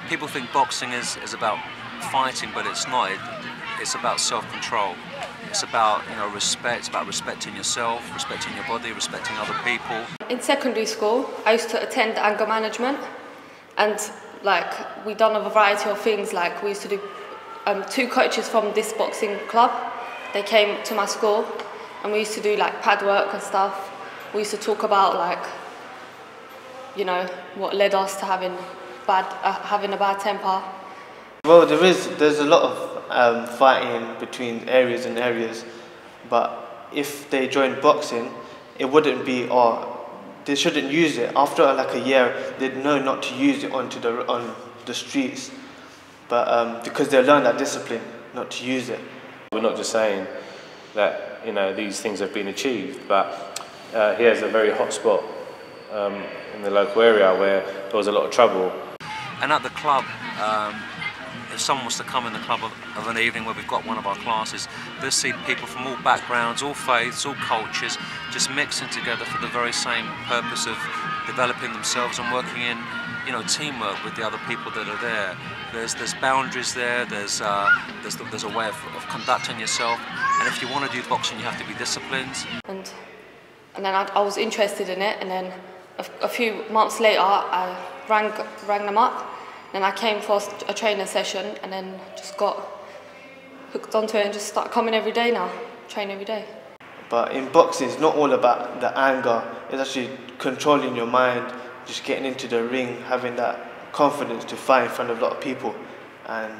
People think boxing is about fighting, but it's not. It's about self-control. It's about, you know, respect. It's about respecting yourself, respecting your body, respecting other people. In secondary school, I used to attend anger management, and like we done a variety of things. Like we used to do 2 coaches from this boxing club. They came to my school, and we used to do like pad work and stuff. We used to talk about like, you know, what led us to having a bad temper. Well, there's a lot of fighting between areas and areas, but if they joined boxing, it wouldn't be, they shouldn't use it. After like a year, they'd know not to use it on the streets, but because they learn that discipline, not to use it. We're not just saying that, you know, these things have been achieved, but here's a very hot spot in the local area where there was a lot of trouble. And at the club, if someone was to come in the club of an evening where we've got one of our classes, they'll see people from all backgrounds, all faiths, all cultures, just mixing together for the very same purpose of developing themselves and working in, you know, teamwork with the other people that are there. There's boundaries there. There's a way of conducting yourself. And if you want to do boxing, you have to be disciplined. And then I was interested in it, and then a few months later, I rang them up, and I came for a training session, and then just got hooked onto it and just started coming every day now, train every day. But in boxing, it's not all about the anger. It's actually controlling your mind, just getting into the ring, having that confidence to fight in front of a lot of people, and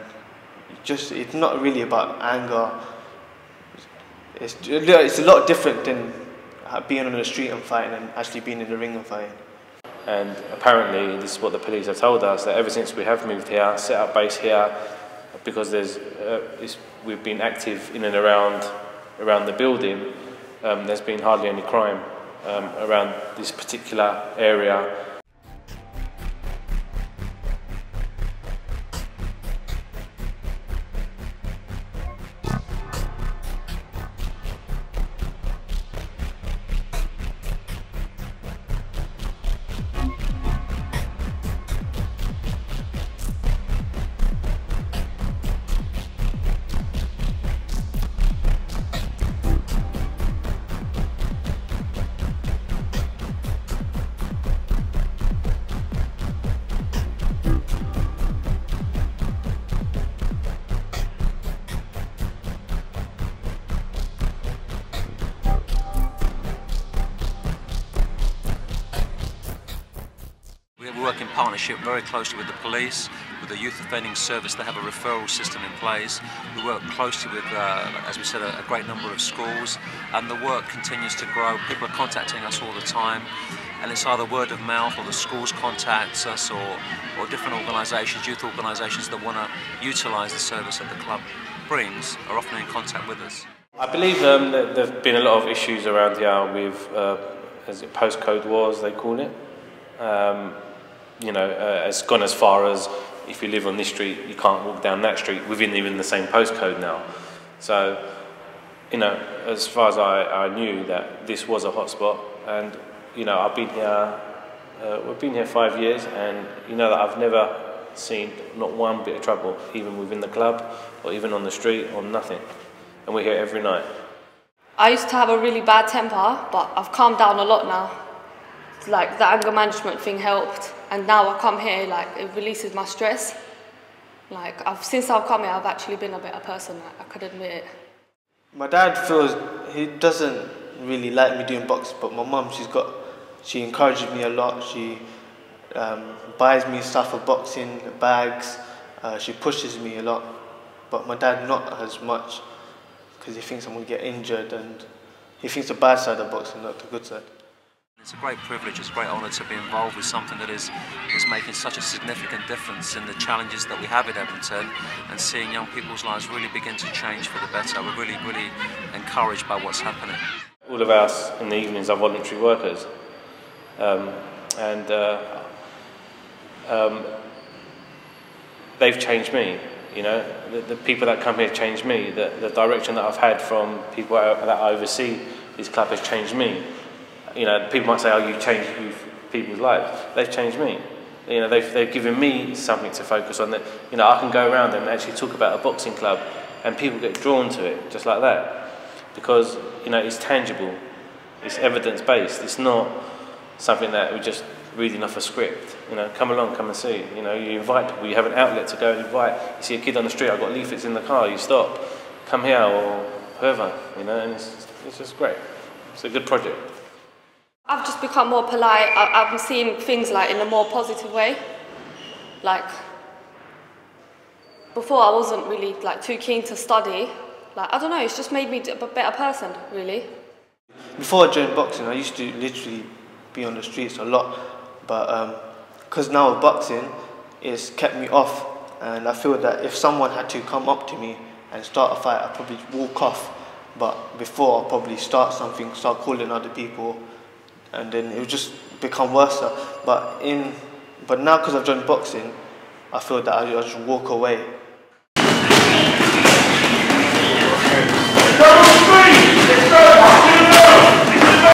it's not really about anger. It's a lot different than being on the street and fighting and actually being in the ring and fighting. And apparently this is what the police have told us, that ever since we have moved here, set up base here, because we've been active in and around the building, there's been hardly any crime around this particular area. We work in partnership very closely with the police, with the youth offending service. They have a referral system in place. We work closely with, as we said, a great number of schools, and the work continues to grow. People are contacting us all the time, and it's either word of mouth or the schools contact us, or different organisations, youth organisations that want to utilise the service that the club brings are often in contact with us. I believe that there have been a lot of issues around here with, as it postcode wars, they call it. You know, it's gone as far as if you live on this street, you can't walk down that street within even the same postcode now. So, you know, as far as I knew that this was a hotspot, and you know, I've been here. We've been here 5 years, and you know that I've never seen not one bit of trouble, even within the club or even on the street or nothing. And we're here every night. I used to have a really bad temper, but I've calmed down a lot now. Like the anger management thing helped, and now I come here, like it releases my stress. Like since I've come here, I've actually been a better person. I could admit it. My dad he doesn't really like me doing boxing, but my mum, she encourages me a lot. She buys me stuff for boxing, bags. She pushes me a lot, but my dad not as much, because he thinks I'm going to get injured, and he thinks the bad side of boxing, not the good side. It's a great privilege, it's a great honour to be involved with something that is making such a significant difference in the challenges that we have in Edmonton, and seeing young people's lives really begin to change for the better. We're really, really encouraged by what's happening. All of us in the evenings are voluntary workers, they've changed me. You know, the people that come here change me. The direction that I've had from people that I oversee this club has changed me. You know, people might say, "Oh, you've changed people's lives." They've changed me. You know, they've given me something to focus on. That, you know, I can go around and actually talk about a boxing club, and people get drawn to it just like that, because you know it's tangible, it's evidence based. It's not something that we're just reading off a script. You know, come along, come and see. You know, you invite people. You have an outlet to go and invite. You see a kid on the street. I've got leaflets in the car. You stop, come here, or whoever. You know, and it's just great. It's a good project. I've just become more polite. I'm seeing things like in a more positive way. Like before, I wasn't really like too keen to study. Like I don't know, it's just made me a better person, really. Before I joined boxing, I used to literally be on the streets a lot, but because now with boxing, it's kept me off, and I feel that if someone had to come up to me and start a fight, I'd probably walk off. But before, I'd probably start something, start calling other people, and then it would just become worse. But now, because I've joined boxing, I feel that I just walk away.